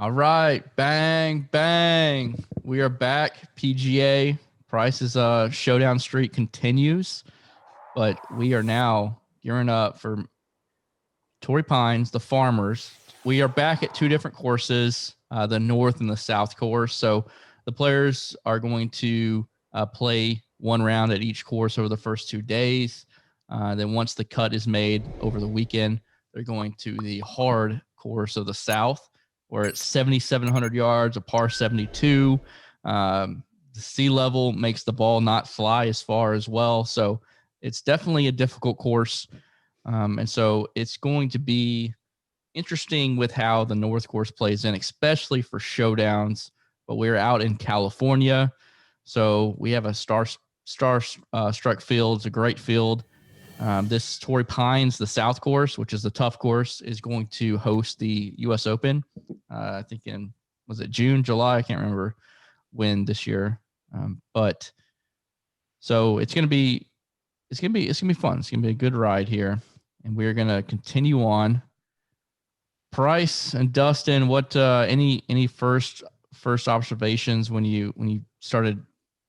All right, bang, bang. We are back. PGA Price's showdown streak continues, but we are now gearing up for Torrey Pines, the Farmers. We are back at two different courses, the North and the South course. So the players are going to play one round at each course over the first 2 days. Then once the cut is made over the weekend, they're going to the hard course of the South, where it's 7,700 yards, a par 72. The sea level makes the ball not fly as far as well. So it's definitely a difficult course. And so it's going to be interesting with how the North course plays in, especially for showdowns. But we're out in California, so we have a star-struck field. It's a great field. This Torrey Pines, the South course, which is the tough course, is going to host the U.S. Open. I think was it June, July? I can't remember when this year. But so it's gonna be fun. It's gonna be a good ride here, and we're gonna continue on. Price and Dustin, what any first observations when you started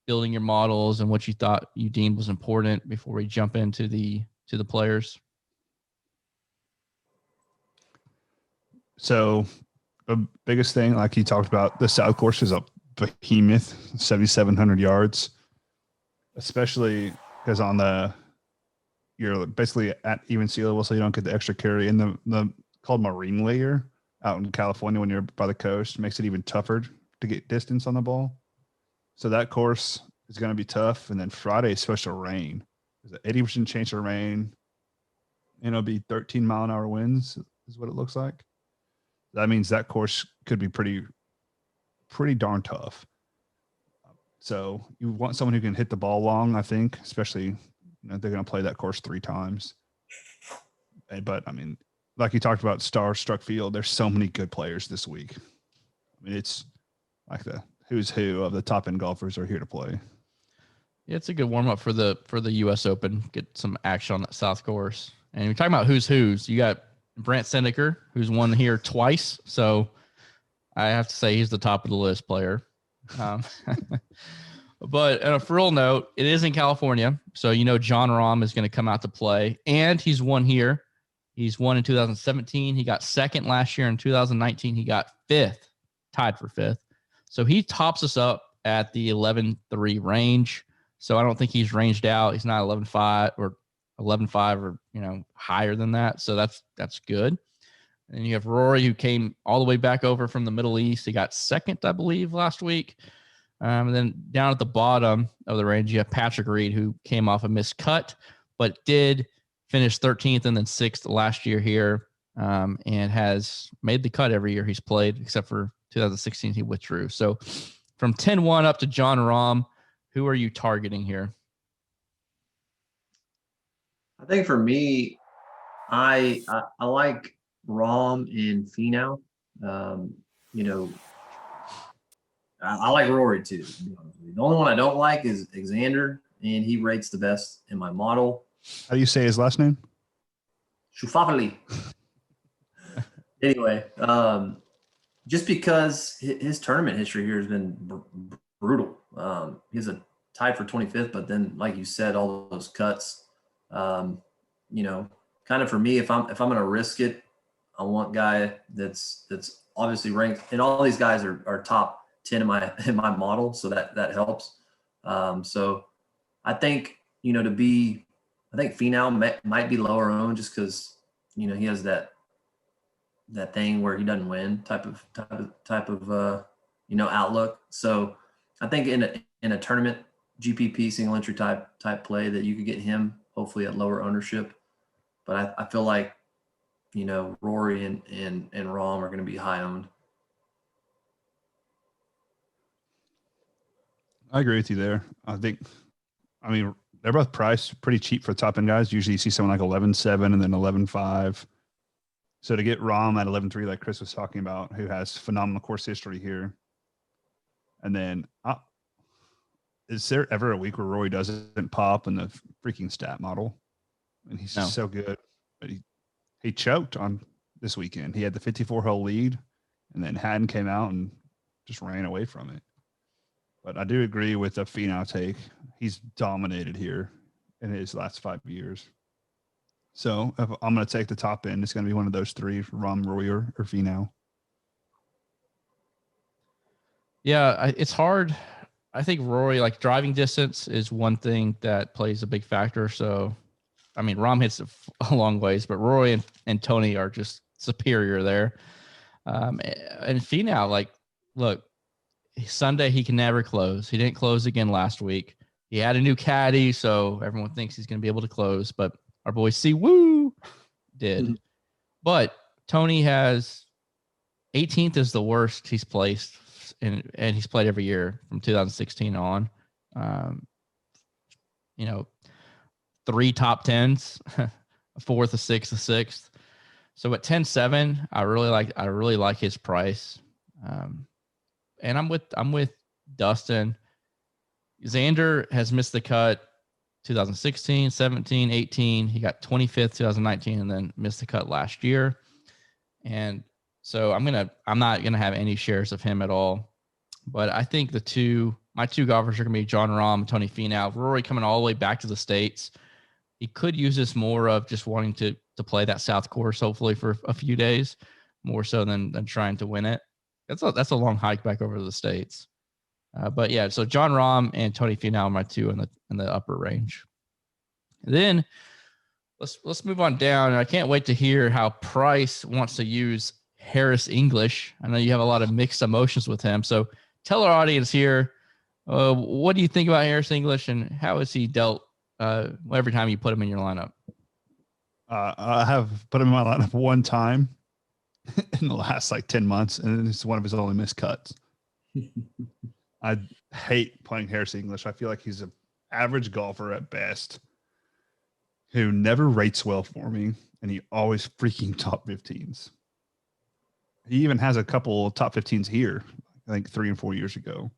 building your models and what you thought you deemed was important before we jump into the players? So the biggest thing, like you talked about, the South course is a behemoth, 7,700 yards, especially because you're basically at even sea level, so you don't get the extra carry. And the called marine layer out in California when you're by the coast makes it even tougher to get distance on the ball. So that course is going to be tough. And then Friday is supposed to rain. There's an 80% chance of rain. And it'll be 13-mile-an-hour winds is what it looks like. That means that course could be pretty darn tough. So you want someone who can hit the ball long, I think, especially they're going to play that course 3 times. But, I mean, like you talked about star-struck field, there's so many good players this week. I mean, it's like the who's who of the top-end golfers are here to play. Yeah, it's a good warm-up for the U.S. Open. Get some action on that South course. And you're talking about who's. You got Brant Sendeker, who's won here twice. So I have to say he's the top of the list player. But on a real note, it is in California. So, John Rahm is going to come out to play. And he's won here. He's won in 2017. He got second last year. In 2019, he got fifth, tied for fifth. So he tops us up at the 11-3 range. So I don't think he's ranged out. He's not 11-5 or 11-5 or, higher than that. So that's good. And you have Rory, who came all the way back over from the Middle East. He got second, I believe, last week. And then down at the bottom of the range, you have Patrick Reed, who came off a missed cut, but did finish 13th and then 6th last year here, and has made the cut every year he's played, except for 2016 he withdrew. So from 10-1 up to John Rahm, who are you targeting here? I think for me, I like Rahm and Finau. I like Rory too. To be honest with you. The only one I don't like is Xander, and he rates the best in my model. How do you say his last name? Shufafali. Anyway, just because his tournament history here has been brutal. He's tied for 25th, but then, like you said, all those cuts. Kind of for me, if I'm going to risk it, I want a guy that's obviously ranked, and all these guys are top 10 in my model, so that helps. So I think I think Finau might be lower owned just because he has that thing where he doesn't win type of outlook. So I think in a tournament GPP single entry type play that you could get him hopefully at lower ownership. But I feel like Rory and Rahm are going to be high owned. I agree with you there. They're both priced pretty cheap for top end guys. Usually you see someone like 11.7 and then 11.5. So to get Rahm at 11.3, like Chris was talking about, who has phenomenal course history here. And then is there ever a week where Rory doesn't pop in the freaking stat model? And he's just so good. But he choked on this weekend. He had the 54-hole lead, And then Hatton came out and just ran away from it. But I do agree with the Finau take. He's dominated here in his last 5 years. So if I'm going to take the top end, it's going to be one of those three, Rahm, Rory, or Finau. Yeah, it's hard. I think Rory, like driving distance is one thing that plays a big factor. So, I mean, Rahm hits a long ways, but Rory and Tony are just superior there. And Finau, like, look, Sunday he can never close. He didn't close again last week. He had a new caddy, so everyone thinks he's going to be able to close. But our boy Si Woo did. Mm-hmm. But Tony has 18th is the worst he's placed, and he's played every year from 2016 on. 3 top 10s, a 4th, a 6th, a 6th. So at 10-7, I really like his price. And I'm with Dustin. Xander has missed the cut 2016, 17, 18. He got 25th, 2019, and then missed the cut last year. And so I'm not gonna have any shares of him at all. But I think my two golfers are gonna be Jon Rahm and Tony Finau. Rory coming all the way back to the States. He could use this more of just wanting to play that South course, hopefully for a few days, more so than trying to win it. That's a long hike back over to the States. But yeah, so Jon Rahm and Tony Finau are my two in the upper range. And then let's move on down. And I can't wait to hear how Price wants to use Harris English. I know you have a lot of mixed emotions with him. So tell our audience here, what do you think about Harris English, and how has he dealt every time you put him in your lineup? I have put him in my lineup one time in the last 10 months, and it's one of his only missed cuts. I hate playing Harris English. I feel like he's an average golfer at best who never rates well for me, and he always freaking top 15s. He even has a couple top 15s here, I think 3 and 4 years ago.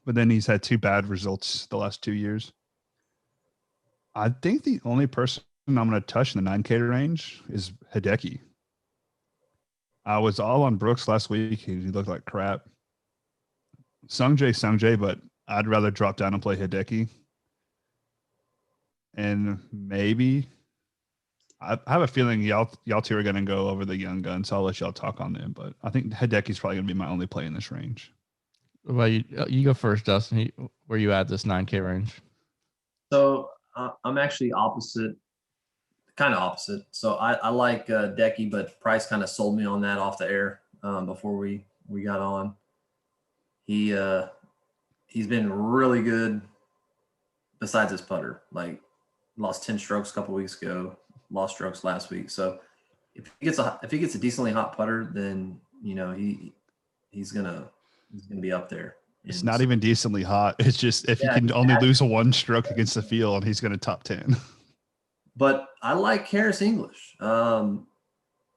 But then he's had 2 bad results the last 2 years. I think the only person I'm going to touch in the 9K range is Hideki. I was all on Brooks last week. He looked like crap. Sungjae, but I'd rather drop down and play Hideki. And maybe I have a feeling y'all two are going to go over the young guns. So I'll let y'all talk on them. But I think Hideki's probably going to be my only play in this range. Well, you go first, Dustin. Where you at this 9K range? So I'm actually opposite. Kind of opposite. So I like Decky, but Price kind of sold me on that off the air before we got on. He's been really good besides his putter. Like lost 10 strokes a couple weeks ago, lost strokes last week. So if he gets a decently hot putter, then he's gonna be up there. It's not even decently hot. It's just if he can only lose 1 stroke against the field, he's going to top 10. But I like Harris English.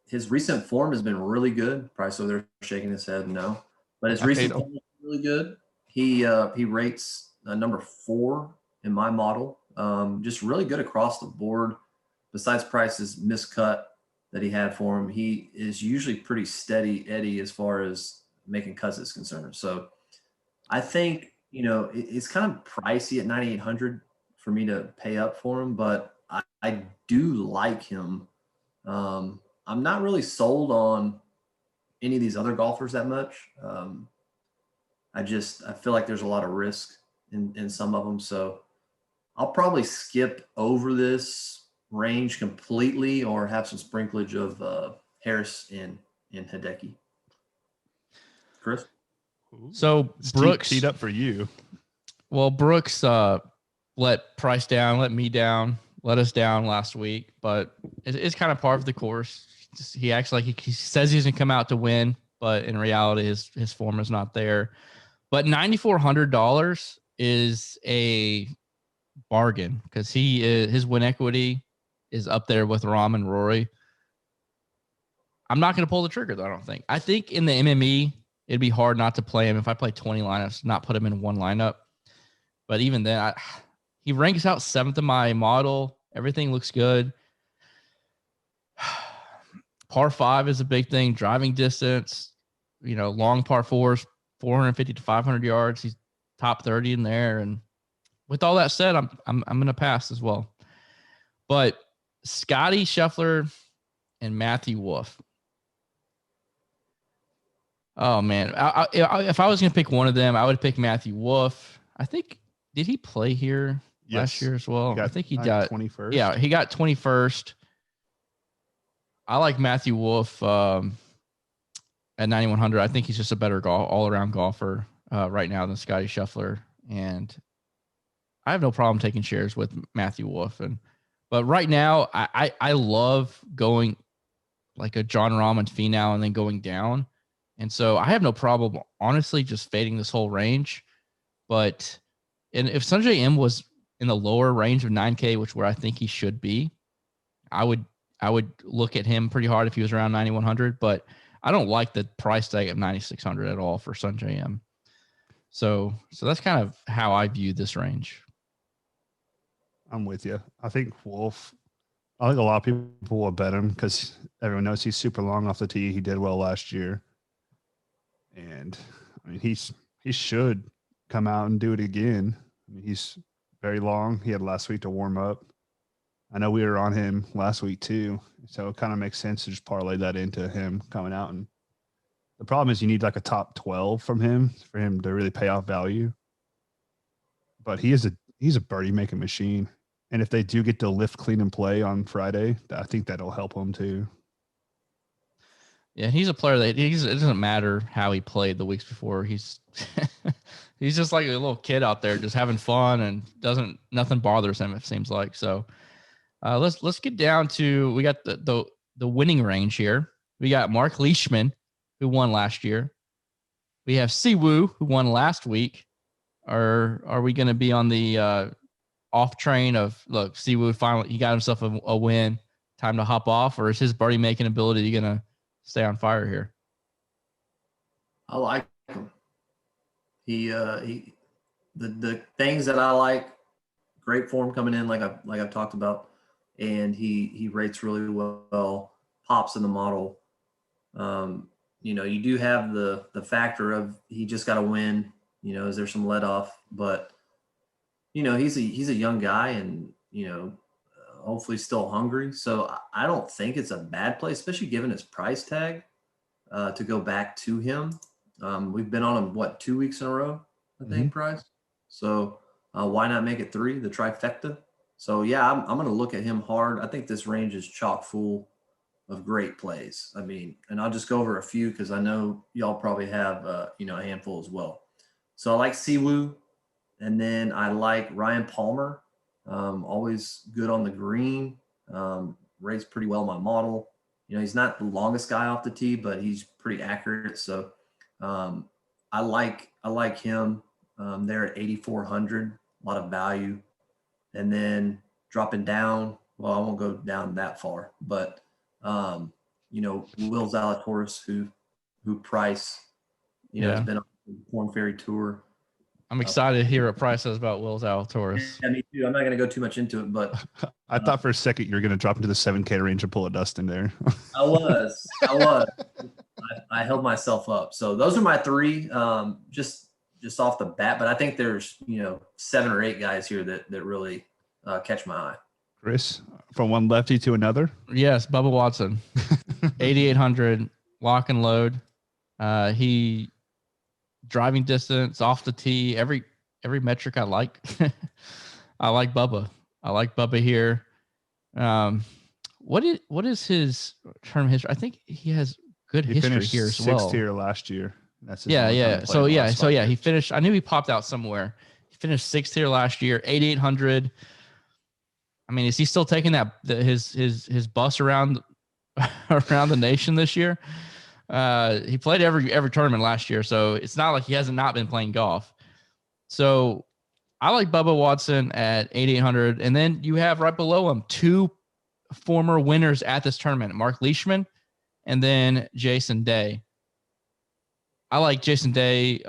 His recent form has been really good. Probably so they're shaking his head no. But his recent form is really good. He rates number 4 in my model. Just really good across the board. Besides Price's miscut that he had for him, he is usually pretty steady Eddie as far as making cuts is concerned. So I think, it's kind of pricey at 9,800 for me to pay up for him, but I do like him. I'm not really sold on any of these other golfers that much. I feel like there's a lot of risk in some of them. So I'll probably skip over this range completely or have some sprinklage of Harris and Hideki. Chris? So Brooks teed up for you. Well, Brooks let Price down, let me down, let us down last week, but it's kind of part of the course. He acts like he says he's gonna come out to win, but in reality, his form is not there. But $9,400 is a bargain because his win equity is up there with Rahm and Rory. I'm not going to pull the trigger, though, I don't think. I think in the MME, it'd be hard not to play him if I play 20 lineups, not put him in one lineup. But even then, he ranks out 7th in my model. Everything looks good. Par 5 is a big thing. Driving distance, long par 4s, 450 to 500 yards. He's top 30 in there. And with all that said, I'm going to pass as well. But Scotty Scheffler and Matthew Wolff. Oh man, if I was going to pick one of them, I would pick Matthew Wolff. I think, did he play here last year as well? I think he got 21st. Yeah, he got 21st. I like Matthew Wolff at 9,100. I think he's just a better all-around golfer right now than Scotty Scheffler, and I have no problem taking shares with Matthew Wolff. But right now, I love going like a John Rahm and Finau and then going down. And so I have no problem, honestly, just fading this whole range. But if Sanjay M was in the lower range of 9K, which where I think he should be, I would look at him pretty hard if he was around 9,100. But I don't like the price tag of 9,600 at all for Sanjay M. So that's kind of how I view this range. I'm with you. I think Wolff. I think a lot of people will bet him because everyone knows he's super long off the tee. He did well last year. And I mean, he should come out and do it again. I mean, he's very long. He had last week to warm up. I know we were on him last week too, so it kind of makes sense to just parlay that into him coming out. And the problem is you need like a top 12 from him for him to really pay off value. But he's a birdie making machine. And if they do get to lift, clean, and play on Friday, I think that'll help him too. Yeah, he's a player that it doesn't matter how he played the weeks before. He's he's just like a little kid out there just having fun and nothing bothers him, it seems like. So let's get down to, we got the winning range here. We got Mark Leishman, who won last year. We have Siwoo, who won last week. Are we going to be on the off train of, look, Siwoo finally, he got himself a win, time to hop off, or is his birdie making ability going to stay on fire here? I like him. The things that I like, great form coming in, like I've talked about, and he rates really well, pops in the model. You do have the factor of he just got to win. Is there some let off? But he's a young guy, and hopefully still hungry. So I don't think it's a bad play, especially given his price tag, to go back to him. We've been on him, 2 weeks in a row, I think, price. So why not make it 3, the trifecta? So yeah, I'm going to look at him hard. I think this range is chock full of great plays. I mean, and I'll just go over a few because I know y'all probably have a handful as well. So I like Siwoo, and then I like Ryan Palmer. Always good on the green, rates pretty well my model. He's not the longest guy off the tee, but he's pretty accurate. So I like him there at 8,400, a lot of value. And then dropping down, well, I won't go down that far, but Will Zalatoris, who Price, has been on the Korn Ferry Tour. I'm excited to hear what Price says about Will Zalatoris. Yeah, me too. I'm not going to go too much into it, but I thought for a second you were going to drop into the 7K range and pull a Dustin there. I was. I held myself up. So those are my 3, just off the bat. But I think there's 7 or 8 guys here that really catch my eye. Chris, from one lefty to another. Yes, Bubba Watson, 8,800, lock and load. He driving distance, off the tee, every metric I like. I like Bubba. I like Bubba here. What is his term history? I think he has good history here as well. 6th tier last year. That's his he finished. I knew he popped out somewhere. He finished 6th tier last year, 8,800. I mean, is he still taking his bus around the nation this year? He played every tournament last year, so it's not like he hasn't not been playing golf. So I like Bubba Watson at 8,800, and then you have right below him 2 former winners at this tournament, Mark Leishman and then Jason Day. I like Jason Day.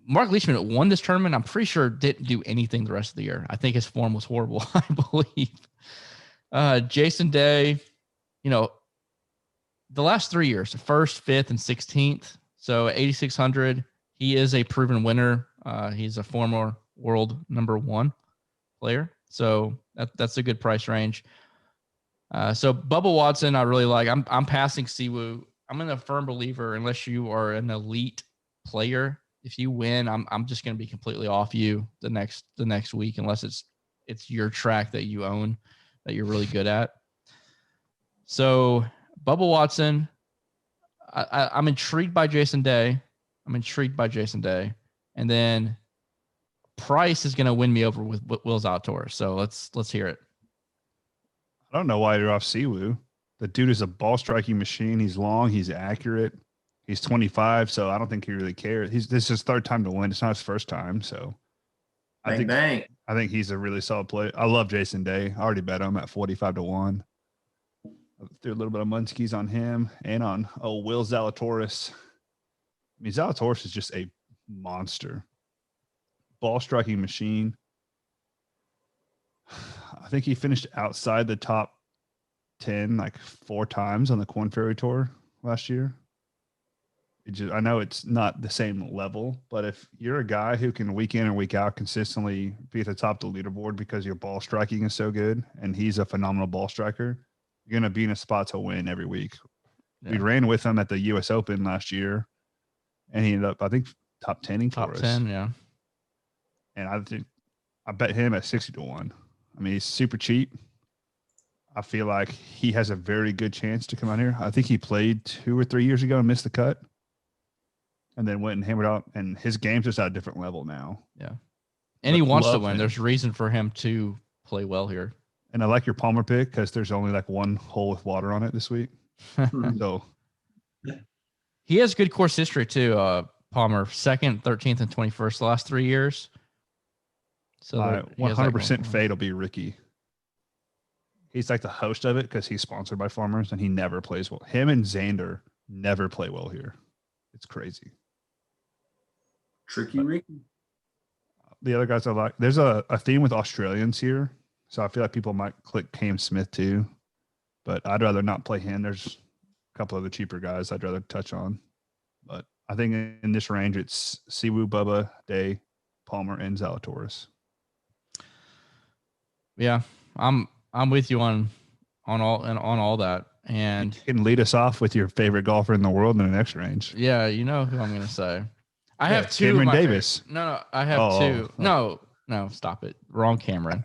Mark Leishman won this tournament. I'm pretty sure didn't do anything the rest of the year. I think his form was horrible, I believe. Jason Day, the last 3 years, first, fifth, and 16th. So 8,600. He is a proven winner. He's a former world #1 player. So that's a good price range. So Bubba Watson, I really like. I'm passing Siwoo. I'm a firm believer, unless you are an elite player, if you win, I'm just going to be completely off you the next week, unless it's your track that you own that you're really good at. So Bubba Watson, I'm intrigued by Jason Day. And then Price is going to win me over with Will Zalatoris. So let's hear it. I don't know why you're off Siwoo. The dude is a ball striking machine. He's long. He's accurate. He's 25, so I don't think he really cares. This is his third time to win. It's not his first time, so I think he's a really solid player. I love Jason Day. I already bet him at 45-1. I threw a little bit of Munskies on him and on Will Zalatoris. I mean, Zalatoris is just a monster, ball striking machine. I think he finished outside the top 10 like 4 times on the Korn Ferry Tour last year. I know it's not the same level, but if you're a guy who can week in and week out consistently be at the top of the leaderboard because your ball striking is so good and he's a phenomenal ball striker, you're going to be in a spot to win every week. Yeah. We ran with him at the U.S. Open last year, and he ended up, I think, top 10ing for us. Top 10, yeah. And I bet him at 60-1. I mean, he's super cheap. I feel like he has a very good chance to come out here. I think he played 2 or 3 years ago and missed the cut, and then went and hammered out. And his game's just at a different level now. Yeah, and he wants to win. There's reason for him to play well here. And I like your Palmer pick because there's only like 1 hole with water on it this week. So he has good course history too. Palmer, 2nd, 13th, and 21st the last 3 years. So 100% fade will be Ricky. He's like the host of it because he's sponsored by Farmers, and he never plays well. Him and Xander never play well here. It's crazy. Tricky Ricky. The other guys I like, there's a theme with Australians here. So I feel like people might click Cam Smith too, but I'd rather not play him. There's a couple other cheaper guys I'd rather touch on. But I think in this range, it's Siwoo, Bubba, Day, Palmer, and Zalatoris. Yeah, I'm with you on all that. And you can lead us off with your favorite golfer in the world in the next range. Yeah, you know who I'm going to say. I have 2. Cameron Davis. No, I have 2. No, stop it. Wrong Cameron.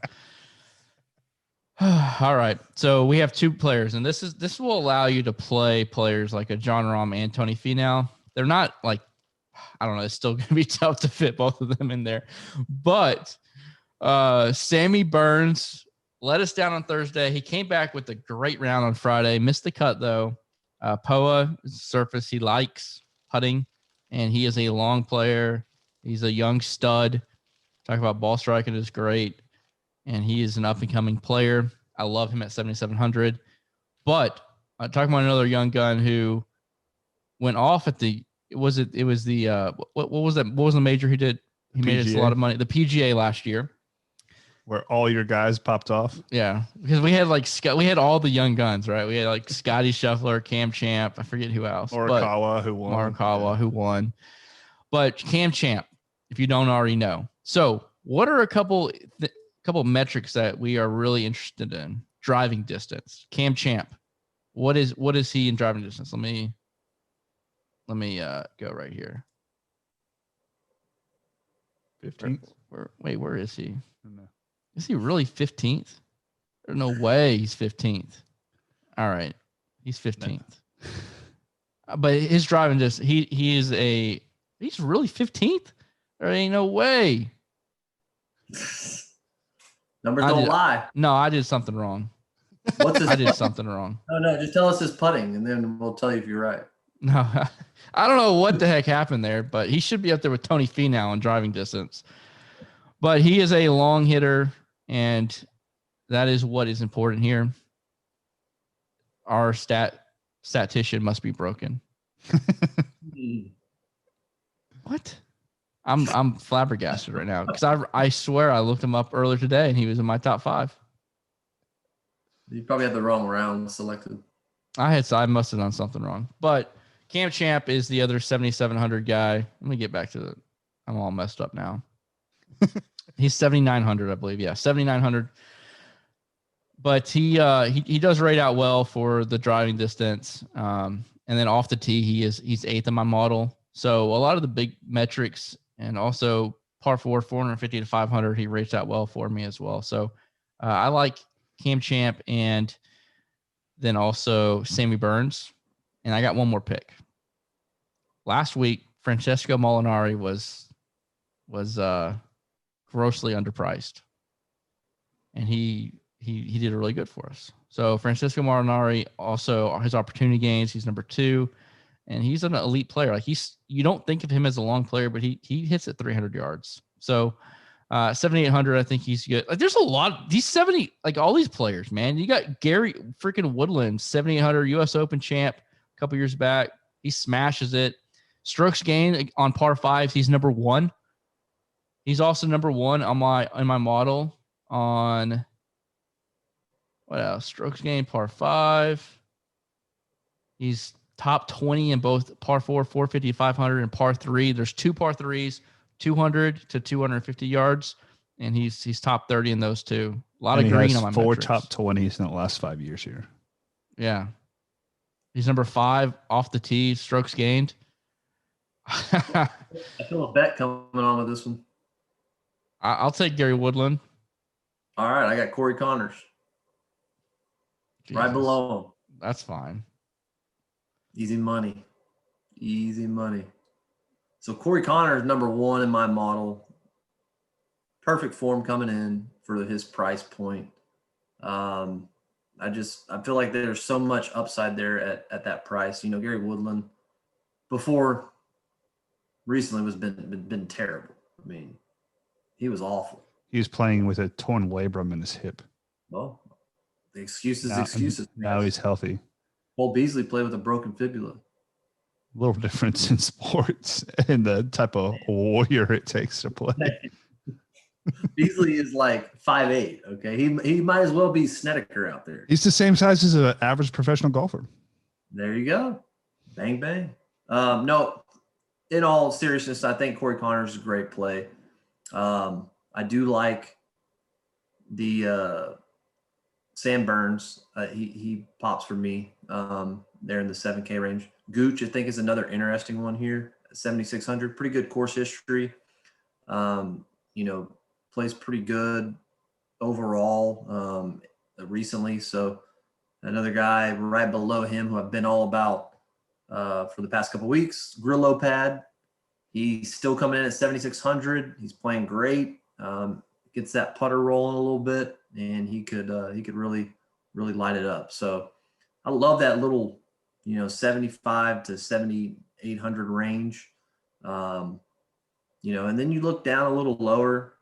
All right. So we have 2 players, and this will allow you to play players like a John Rahm and Tony Finau. They're not like, I don't know, it's still going to be tough to fit both of them in there. But Sammy Burns let us down on Thursday. He came back with a great round on Friday. Missed the cut, though. POA is a surface he likes, putting, and he is a long player. He's a young stud. Talk about ball striking is great, and he is an up-and-coming player. I love him at 7,700. But talking about another young gun who went off at the – what was the major he did? He made us a lot of money. The PGA last year. Where all your guys popped off. Yeah, because we had all the young guns, right? We had like Scotty Scheffler, Cam Champ, I forget who else. Morikawa who won. But Cam Champ, if you don't already know. So what are a couple metrics that we are really interested in? Driving distance. Cam Champ, what is he in driving distance? Let me go right here. 15th. Where is he? Is he really 15th? There's no way he's 15th. All right. He's 15th. But his driving just he's really 15th? There ain't no way. Numbers don't lie. No, I did something wrong. I did something wrong. No, just tell us his putting and then we'll tell you if you're right. No, I don't know what the heck happened there, but he should be up there with Tony Finau in driving distance. But he is a long hitter, and that is what is important here. Our statistician must be broken. What? I'm flabbergasted right now because I swear I looked him up earlier today and he was in my top 5. You probably had the wrong round selected. I must have done something wrong. But Cam Champ is the other 7,700 guy. Let me get back to the. I'm all messed up now. He's 7,900, I believe. Yeah, 7,900. But he does rate out well for the driving distance. And then off the tee, he's eighth in my model. So a lot of the big metrics and also par four, 450 to 500, he rates out well for me as well. So I like Cam Champ and then also Sammy Burns. And I got one more pick. Last week, Francesco Molinari was grossly underpriced. And he did really good for us. So Francisco Molinari also his opportunity gains. He's number 2, and he's an elite player. Like you don't think of him as a long player, but he hits at 300 yards. So 7,800, I think he's good. Like there's a lot. These 70, like all these players, man. You got Gary freaking Woodland, 7,800 U.S. Open champ a couple years back. He smashes it. Strokes gained on par 5s. He's number 1. He's also number 1 in my model on. What else? Strokes gained, par 5. He's top 20 in both par 4, 450, 500, and par 3. There's 2 par 3s, 200 to 250 yards, and he's top 30 in those 2. A lot of green on my 4 metrics. top 20s in the last 5 years here. Yeah. He's number 5 off the tee, strokes gained. I feel a bet coming on with this one. I'll take Gary Woodland. All right, I got Corey Connors. Jesus. Right below him. That's fine. Easy money. So Corey Connors, number 1 in my model. Perfect form coming in for his price point. I feel like there's so much upside there at that price. You know, Gary Woodland before recently was been terrible. I mean, he was awful. He was playing with a torn labrum in his hip. Well, the excuses. Now he's healthy. Cole Beasley played with a broken fibula. Little difference in sports and the type of warrior it takes to play. Beasley is like 5'8". Okay, he might as well be Snedeker out there. He's the same size as an average professional golfer. There you go, bang bang. No, in all seriousness, I think Corey Connors is a great play. I do like the Sam Burns. He pops for me. There in the 7K range. Gooch, I think, is another interesting one here. 7,600, pretty good course history. Plays pretty good overall recently. So another guy right below him who I've been all about for the past couple of weeks, Grillo Pad. He's still coming in at 7,600. He's playing great. Gets that putter rolling a little bit, and he could really light it up. So I love that little 75 to 7,800 range. And then you look down a little lower,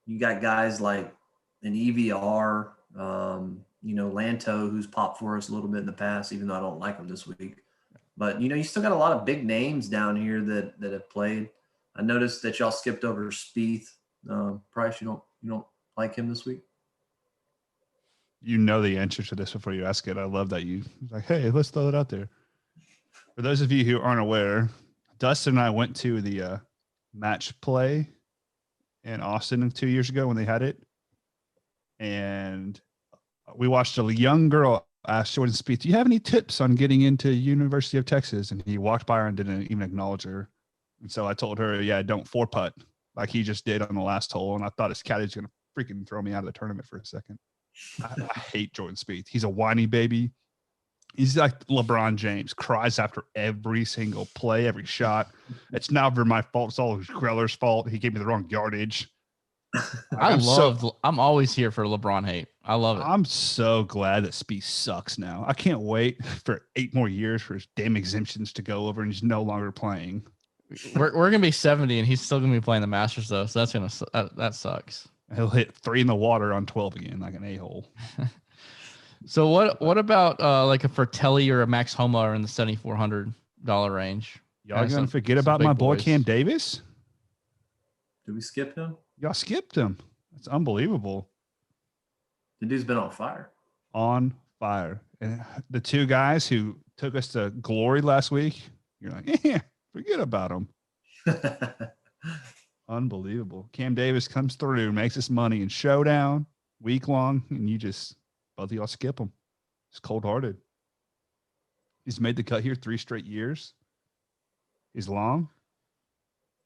you got guys like an EVR, Lanto, who's popped for us a little bit in the past, even though I don't like him this week. But, you still got a lot of big names down here that have played. I noticed that y'all skipped over Spieth. Price, you don't like him this week? You know the answer to this before you ask it. I love that you like, hey, let's throw it out there. For those of you who aren't aware, Dustin and I went to the match play in Austin 2 years ago when they had it. And we watched a young girl ask Jordan Spieth, do you have any tips on getting into University of Texas? And he walked by her and didn't even acknowledge her. And so I told her, yeah, don't 4-putt like he just did on the last hole. And I thought his caddy's going to freaking throw me out of the tournament for a second. I hate Jordan Spieth. He's a whiny baby. He's like LeBron James, cries after every single play, every shot. It's never my fault. It's all Greller's fault. He gave me the wrong yardage. I'm always here for LeBron hate. I love it. I'm so glad that Spieth sucks now. I can't wait for 8 more years for his damn exemptions to go over and he's no longer playing. We're gonna be 70 and he's still gonna be playing the Masters though, so that sucks. He'll hit 3 in the water on 12 again, like an a-hole. So what about like a Fratelli or a Max Homa are in the $7,400 range? Y'all gonna forget about my boy Cam Davis? Did we skip him? Y'all skipped him. That's unbelievable. The dude's been on fire. On fire. And the two guys who took us to glory last week, you're like, yeah, forget about them. Unbelievable. Cam Davis comes through, makes us money in showdown week long, and both of y'all skip him. It's cold hearted. He's made the cut here 3 straight years. He's long,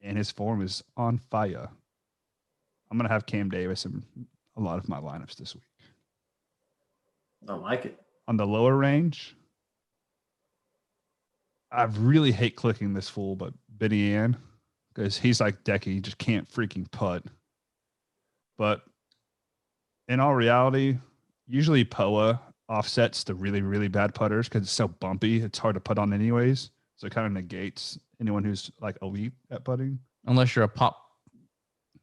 and his form is on fire. I'm going to have Cam Davis in a lot of my lineups this week. I like it. On the lower range, I really hate clicking this fool, but Benny Ann, because he's like Decky, he just can't freaking putt. But in all reality, usually POA offsets the really, really bad putters because it's so bumpy. It's hard to putt on anyways. So it kind of negates anyone who's like elite at putting. Unless you're a pop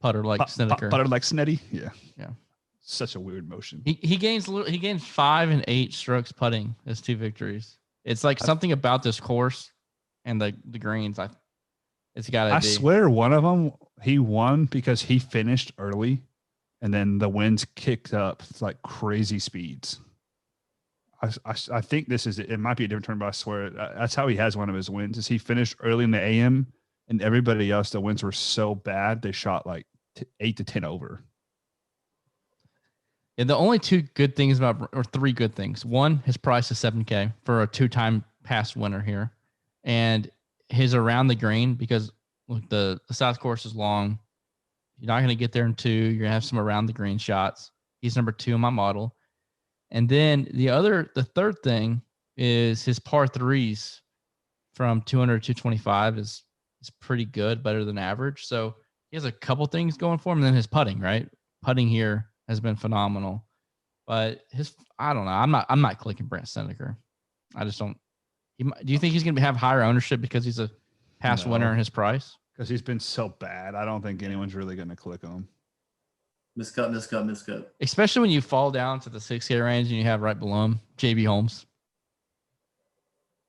putter like Snedeker. Putter like Sneddy. Yeah. Yeah. Such a weird motion. He gains 5 and 8 strokes putting as 2 victories. It's like something about this course and the greens. It's got to be. I swear one of them he won because he finished early, and then the winds kicked up like crazy speeds. I think this is it. Might be a different term, but I swear that's how he has one of his wins. Is he finished early in the AM, and everybody else the winds were so bad they shot like 8 to 10 over. Yeah, the only 2 good things or 3 good things. One, his price is $7K for a 2-time past winner here, and his around the green, because look, the South course is long. You're not going to get there in 2. You're going to have some around the green shots. He's number 2 in my model. And then the third thing is his par 3s from 200 to 225 is pretty good, better than average. So he has a couple things going for him. And then his putting, right? Putting here has been phenomenal. But I don't know. I'm not clicking Brent Snedeker. I just don't. Do you think he's going to have higher ownership because he's a past winner in his price? Because he's been so bad. I don't think anyone's really going to click him. Miscut. Especially when you fall down to the 6K range and you have right below him, JB Holmes.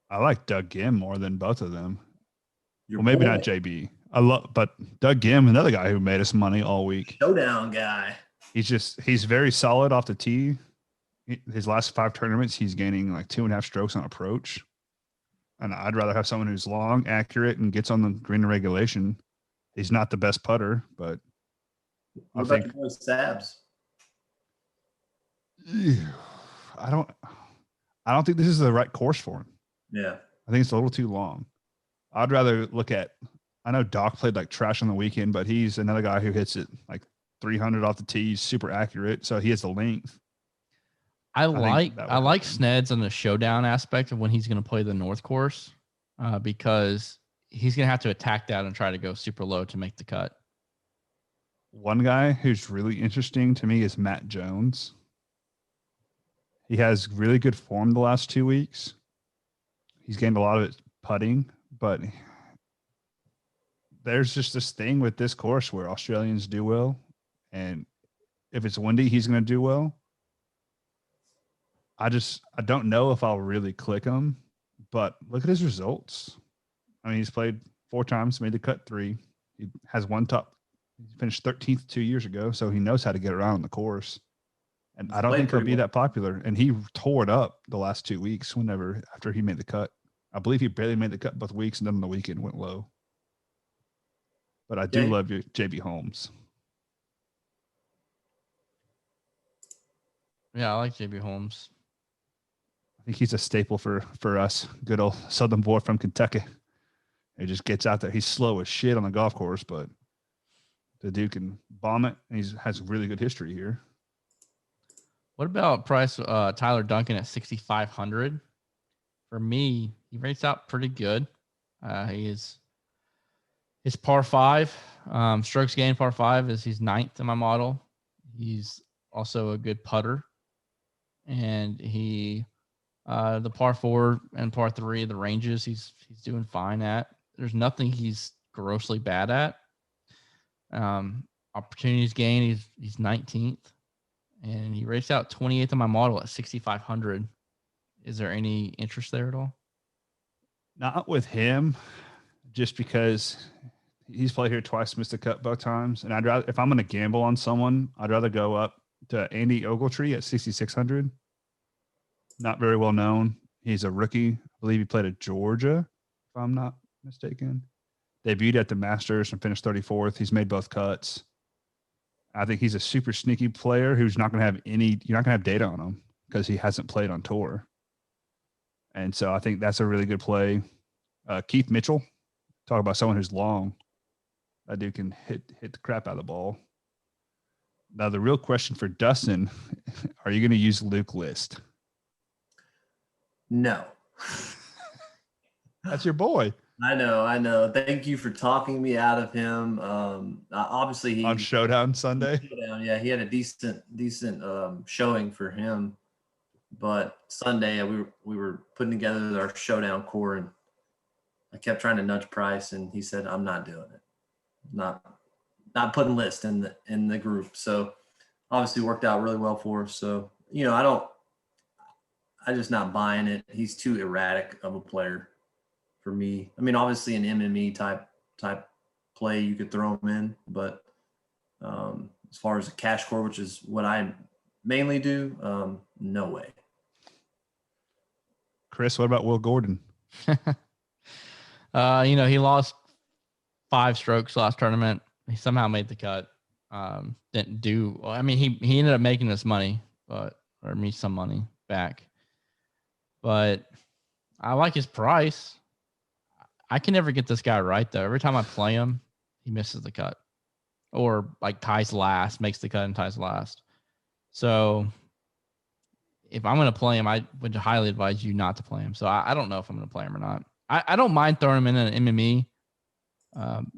I like Doug Gim more than both of them. Well, maybe not JB. But Doug Gim, another guy who made us money all week. Showdown guy. He's very solid off the tee. His last 5 tournaments, he's gaining like 2.5 strokes on approach. And I'd rather have someone who's long, accurate, and gets on the green in regulation. He's not the best putter, but what about the boy Sabs? I don't think this is the right course for him. Yeah. I think it's a little too long. I'd rather look at, I know Doc played like trash on the weekend, but he's another guy who hits it like 300 off the tee. He's super accurate. So he has the length. I like Sneds on the showdown aspect of when he's going to play the North course because he's going to have to attack that and try to go super low to make the cut. One guy who's really interesting to me is Matt Jones. He has really good form the last 2 weeks. He's gained a lot of it putting, but there's just this thing with this course where Australians do well. And if it's windy, he's going to do well. I don't know if I'll really click him, but look at his results. I mean, he's played 4 times, made the cut 3. He has one top. He finished 13th 2 years ago, so he knows how to get around on the course. And I don't think he'll be that popular. And he tore it up the last 2 weeks after he made the cut. I believe he barely made the cut both weeks, and then on the weekend went low. But I do love JB Holmes. Yeah, I like JB Holmes. I think he's a staple for us. Good old Southern boy from Kentucky. He just gets out there. He's slow as shit on the golf course, but the dude can bomb it, and he has really good history here. What about price Tyler Duncan at 6,500? For me, he rates out pretty good. His par 5, strokes gained par 5 is he's 9th in my model. He's also a good putter, and he the par 4 and par 3, the ranges he's doing fine at. There's nothing he's grossly bad at. Opportunities gained, he's 19th, and he rates out 28th in my model at 6,500. Is there any interest there at all? Not with him, just because he's played here twice, missed a cut both times. And I'd rather, if I'm going to gamble on someone, I'd rather go up to Andy Ogletree at 6,600 not very well known. He's a rookie. I believe he played at Georgia, if I'm not mistaken. Debuted at the Masters and finished 34th. He's made both cuts. I think he's a super sneaky player who's not going to have any. You're not going to have data on him because he hasn't played on tour. And so I think that's a really good play. Keith Mitchell, talk about someone who's long. That dude can hit the crap out of the ball. Now, the real question for Dustin, are you going to use Luke List? No. That's your boy. I know. Thank you for talking me out of him. Obviously, he on Showdown Sunday. Yeah, he had a decent showing for him. But Sunday, we were putting together our Showdown core, and I kept trying to nudge Price, and he said, "I'm not doing it. Not putting List in the group." So obviously worked out really well for us. So I'm just not buying it. He's too erratic of a player for me. I mean, obviously an MME type play you could throw him in, but as far as a cash core, which is what I mainly do, no way. Chris, what about Will Gordon? He lost 5 strokes last tournament. He somehow made the cut. Didn't do. I mean, he ended up making us money, or me some money back. But I like his price. I can never get this guy right though. Every time I play him, he misses the cut, or like ties last, makes the cut and ties last. So if I'm going to play him, I would highly advise you not to play him. So I don't know if I'm going to play him or not. I don't mind throwing him in an MME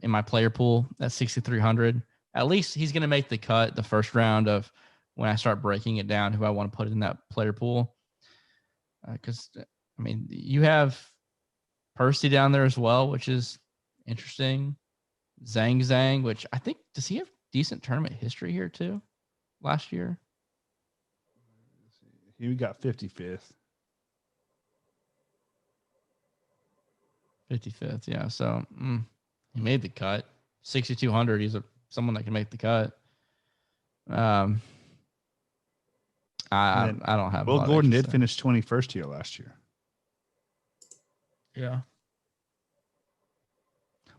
in my player pool at 6,300. At least he's going to make the cut the first round of when I start breaking it down who I want to put in that player pool. Because, I mean, you have Percy down there as well, which is interesting. Zhang, which I think, does he have decent tournament history here too last year? He got 55th. 55th, yeah. So he made the cut. 6,200. He's someone that can make the cut. I don't have. Will Gordon did finish 21st here last year. Yeah.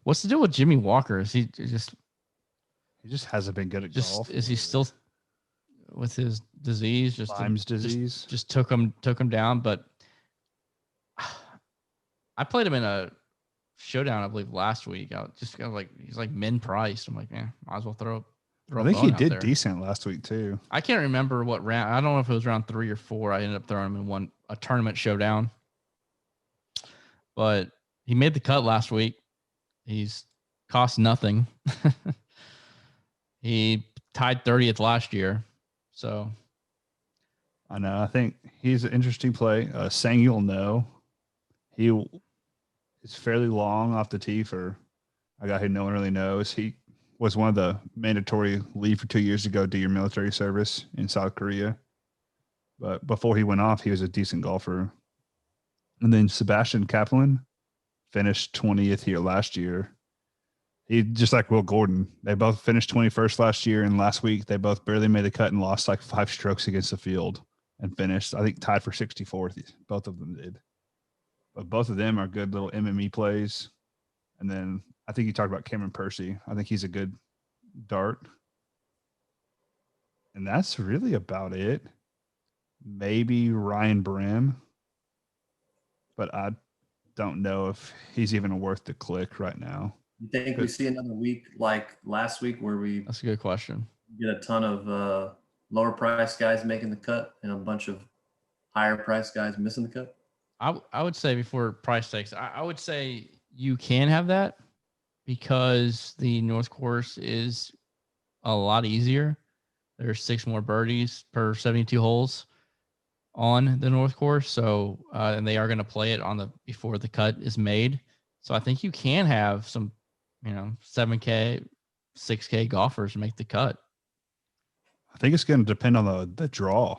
What's the deal with Jimmy Walker? Is he just hasn't been good at golf. Is he still with his disease? Lyme's disease. Just took him down. But I played him in a Showdown, I believe, last week. I was like, he's like min priced. I'm like, might as well throw. I think he did decent last week too. I can't remember what round. I don't know if it was round 3 or 4. I ended up throwing him in a tournament Showdown, but he made the cut last week. He's cost nothing. He tied 30th last year, so I know. I think he's an interesting play. Sang you'll know. He is fairly long off the tee for a guy who no one really knows. He was one of the mandatory leave for 2 years to go do your military service in South Korea. But before he went off, he was a decent golfer. And then Sebastian Kaplan finished 20th here last year. He, just like Will Gordon, they both finished 21st last year. And last week, they both barely made the cut and lost like 5 strokes against the field and finished, I think, tied for 64th. Both of them did. But both of them are good little MME plays. And then I think you talked about Cameron Percy. I think he's a good dart. And that's really about it. Maybe Ryan Brim. But I don't know if he's even worth the click right now. You think we see another week like last week where That's a good question. Get a ton of lower price guys making the cut and a bunch of higher price guys missing the cut? I would say before price takes, I would say you can have that because the North Course is a lot easier. There's 6 more birdies per 72 holes on the North Course. So, and they are going to play it before the cut is made. So I think you can have some, 7K, 6K golfers make the cut. I think it's going to depend on the draw.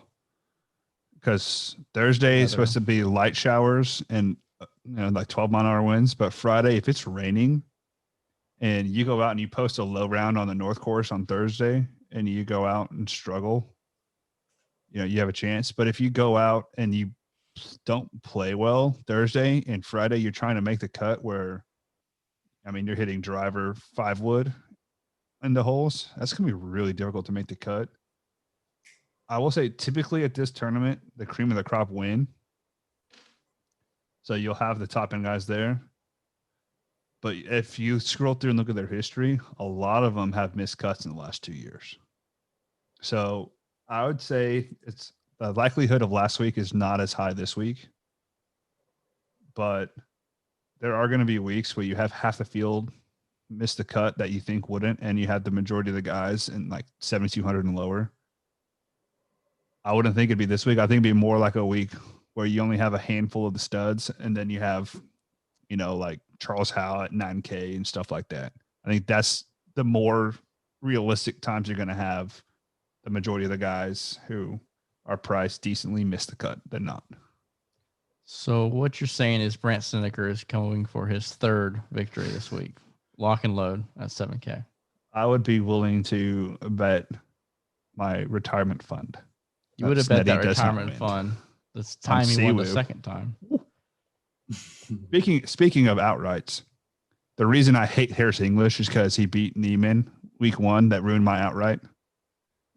Because Thursday is supposed to be light showers and like 12-mile-an-hour winds, but Friday, if it's raining and you go out and you post a low round on the North Course on Thursday and you go out and struggle, you have a chance. But if you go out and you don't play well Thursday and Friday, you're trying to make the cut where, I mean, you're hitting driver 5 wood in the holes. That's going to be really difficult to make the cut. I will say typically at this tournament, the cream of the crop win. So you'll have the top end guys there. But if you scroll through and look at their history, a lot of them have missed cuts in the last 2 years. So I would say it's the likelihood of last week is not as high this week. But there are going to be weeks where you have half the field miss the cut that you think wouldn't, and you had the majority of the guys in like 7,200 and lower. I wouldn't think it'd be this week. I think it'd be more like a week where you only have a handful of the studs, and then you have, like Charles Howell at 9K and stuff like that. I think that's the more realistic times you're going to have the majority of the guys who are priced decently miss the cut than not. So what you're saying is Brant Snedeker is coming for his 3rd victory this week. Lock and load at 7K. I would be willing to bet my retirement fund. You would have bet that retirement fund. This time he won the second time. Speaking of outrights, the reason I hate Harris English is because he beat Neiman week 1. That ruined my outright.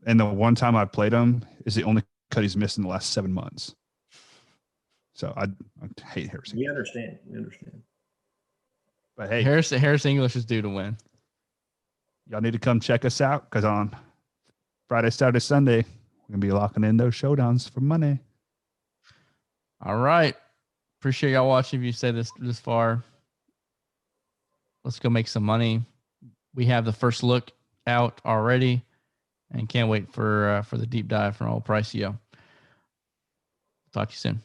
And the one time I played him is the only cut he's missed in the last 7 months. So I hate Harris English. We understand. But hey, Harris English is due to win. Y'all need to come check us out because on Friday, Saturday, Sunday, we're going to be locking in those showdowns for money. All right. Appreciate y'all watching. If you stay this far, let's go make some money. We have the first look out already and can't wait for the deep dive from old Price Yo. Talk to you soon.